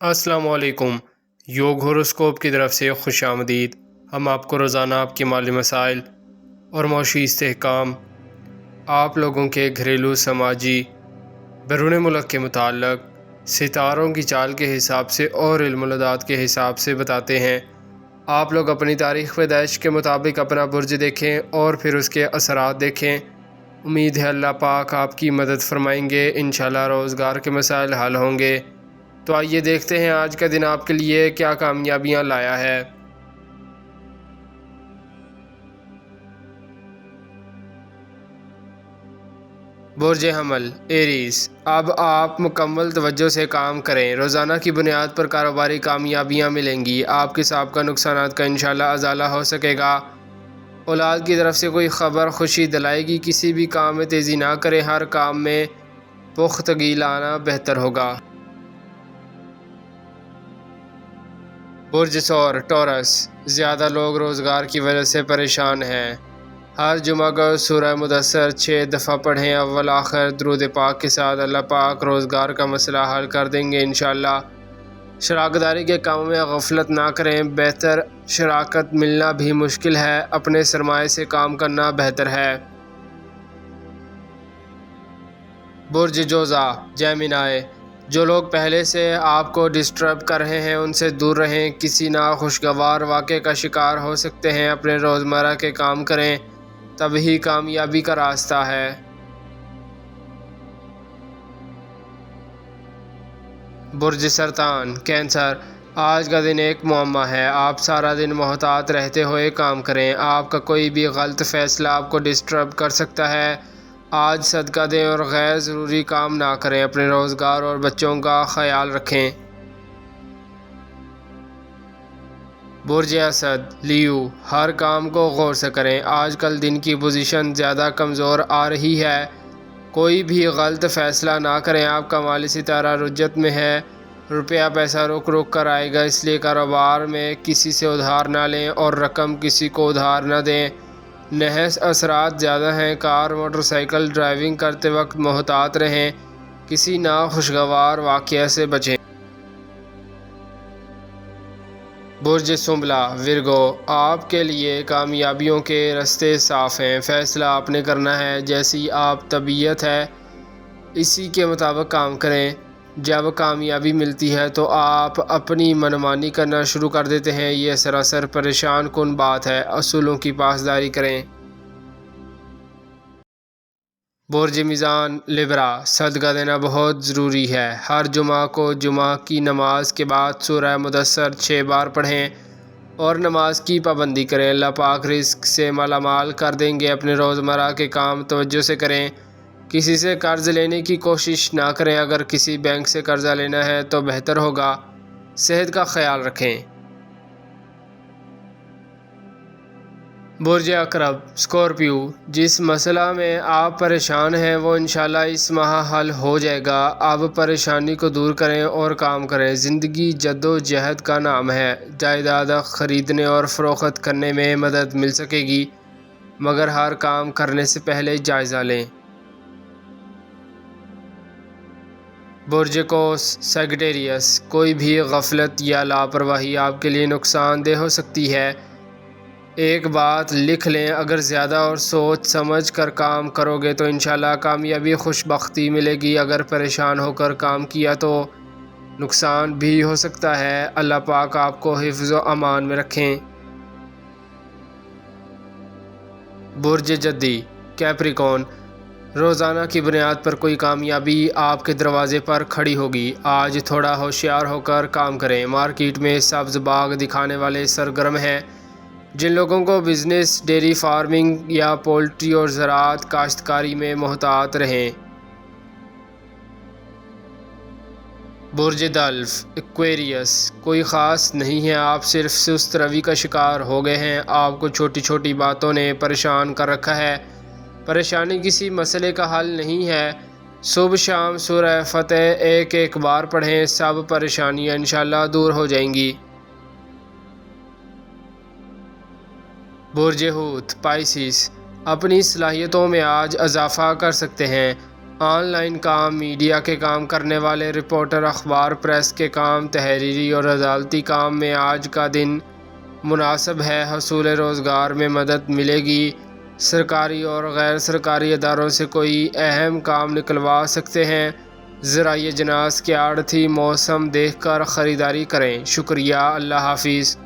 السلام علیکم۔ یوگ ہوروسکوپ کی طرف سے خوش آمدید۔ ہم آپ کو روزانہ آپ کے مالی مسائل اور معاشی استحکام، آپ لوگوں کے گھریلو، سماجی، بیرون ملک کے متعلق ستاروں کی چال کے حساب سے اور علم العداد کے حساب سے بتاتے ہیں۔ آپ لوگ اپنی تاریخ پیدائش کے مطابق اپنا برج دیکھیں اور پھر اس کے اثرات دیکھیں۔ امید ہے اللہ پاک آپ کی مدد فرمائیں گے، انشاءاللہ روزگار کے مسائل حل ہوں گے۔ تو آئیے دیکھتے ہیں آج کا دن آپ کے لیے کیا کامیابیاں لایا ہے۔ برج حمل ایریز، اب آپ مکمل توجہ سے کام کریں۔ روزانہ کی بنیاد پر کاروباری کامیابیاں ملیں گی۔ آپ کے سابقہ نقصانات کا انشاءاللہ ازالہ ہو سکے گا۔ اولاد کی طرف سے کوئی خبر خوشی دلائے گی۔ کسی بھی کام میں تیزی نہ کریں، ہر کام میں پختگی لانا بہتر ہوگا۔ برج ثور ٹورس، زیادہ لوگ روزگار کی وجہ سے پریشان ہیں۔ ہر جمعہ کو سورہ مدثر 6 دفعہ پڑھیں۔ اول آخر درود پاک کے ساتھ اللہ پاک روزگار کا مسئلہ حل کر دیں گے انشاءاللہ۔ شراکت داری کے کاموں میں غفلت نہ کریں، بہتر شراکت ملنا بھی مشکل ہے، اپنے سرمایہ سے کام کرنا بہتر ہے۔ برج جوزا جیمنائی، جو لوگ پہلے سے آپ کو ڈسٹرب کر رہے ہیں ان سے دور رہیں، کسی ناخوشگوار واقعے کا شکار ہو سکتے ہیں۔ اپنے روزمرہ کے کام کریں، تبھی کامیابی کا راستہ ہے۔ برج سرطان کینسر، آج کا دن ایک معمہ ہے، آپ سارا دن محتاط رہتے ہوئے کام کریں۔ آپ کا کوئی بھی غلط فیصلہ آپ کو ڈسٹرب کر سکتا ہے۔ آج صدقہ دیں اور غیر ضروری کام نہ کریں، اپنے روزگار اور بچوں کا خیال رکھیں۔ برج اسد لیو، ہر کام کو غور سے کریں، آج کل دن کی پوزیشن زیادہ کمزور آ رہی ہے، کوئی بھی غلط فیصلہ نہ کریں۔ آپ کا مالی ستارہ رجت میں ہے، روپیہ پیسہ رک رک کر آئے گا، اس لیے کاروبار میں کسی سے ادھار نہ لیں اور رقم کسی کو ادھار نہ دیں۔ نحس اثرات زیادہ ہیں، کار موٹر سائیکل ڈرائیونگ کرتے وقت محتاط رہیں، کسی ناخوشگوار واقعہ سے بچیں۔ برج سنبلہ ورگو، آپ کے لیے کامیابیوں کے راستے صاف ہیں، فیصلہ آپ نے کرنا ہے، جیسی آپ طبیعت ہے اسی کے مطابق کام کریں۔ جب کامیابی ملتی ہے تو آپ اپنی منمانی کرنا شروع کر دیتے ہیں، یہ سراسر پریشان کن بات ہے، اصولوں کی پاسداری کریں۔ برج میزان لبرا، صدقہ دینا بہت ضروری ہے، ہر جمعہ کو جمعہ کی نماز کے بعد سورہ مدثر 6 بار پڑھیں اور نماز کی پابندی کریں، اللہ پاک رزق سے مالا مال کر دیں گے۔ اپنے روزمرہ کے کام توجہ سے کریں، کسی سے قرض لینے کی کوشش نہ کریں، اگر کسی بینک سے قرضہ لینا ہے تو بہتر ہوگا، صحت کا خیال رکھیں۔ برج عقرب اسکورپیو، جس مسئلہ میں آپ پریشان ہیں وہ انشاءاللہ اس ماہ حل ہو جائے گا، اب پریشانی کو دور کریں اور کام کریں۔ زندگی جد و جہد کا نام ہے، جائیداد خریدنے اور فروخت کرنے میں مدد مل سکے گی، مگر ہر کام کرنے سے پہلے جائزہ لیں۔ برج قوس سیگیٹیریس، کوئی بھی غفلت یا لاپرواہی آپ کے لیے نقصان دہ ہو سکتی ہے، ایک بات لکھ لیں، اگر زیادہ اور سوچ سمجھ کر کام کرو گے تو انشاءاللہ کامیابی خوش بختی ملے گی، اگر پریشان ہو کر کام کیا تو نقصان بھی ہو سکتا ہے، اللہ پاک آپ کو حفظ و امان میں رکھیں۔ برج جدی کیپریکون، روزانہ کی بنیاد پر کوئی کامیابی آپ کے دروازے پر کھڑی ہوگی، آج تھوڑا ہوشیار ہو کر کام کریں۔ مارکیٹ میں سبز باغ دکھانے والے سرگرم ہیں، جن لوگوں کو بزنس ڈیری فارمنگ یا پولٹری اور زراعت کاشتکاری میں محتاط رہیں۔ برج دلف ایکویریس، کوئی خاص نہیں ہے، آپ صرف سست روی کا شکار ہو گئے ہیں، آپ کو چھوٹی چھوٹی باتوں نے پریشان کر رکھا ہے، پریشانی کسی مسئلے کا حل نہیں ہے، صبح شام سورہ فتح ایک ایک بار پڑھیں، سب پریشانیاں انشاءاللہ دور ہو جائیں گی۔ برج حوت پائسیس، اپنی صلاحیتوں میں آج اضافہ کر سکتے ہیں، آن لائن کام، میڈیا کے کام کرنے والے رپورٹر، اخبار پریس کے کام، تحریری اور عدالتی کام میں آج کا دن مناسب ہے۔ حصول روزگار میں مدد ملے گی۔ سرکاری اور غیر سرکاری اداروں سے کوئی اہم کام نکلوا سکتے ہیں۔ ذرائع اجناس کے آڑتی موسم دیکھ کر خریداری کریں۔ شکریہ۔ اللہ حافظ۔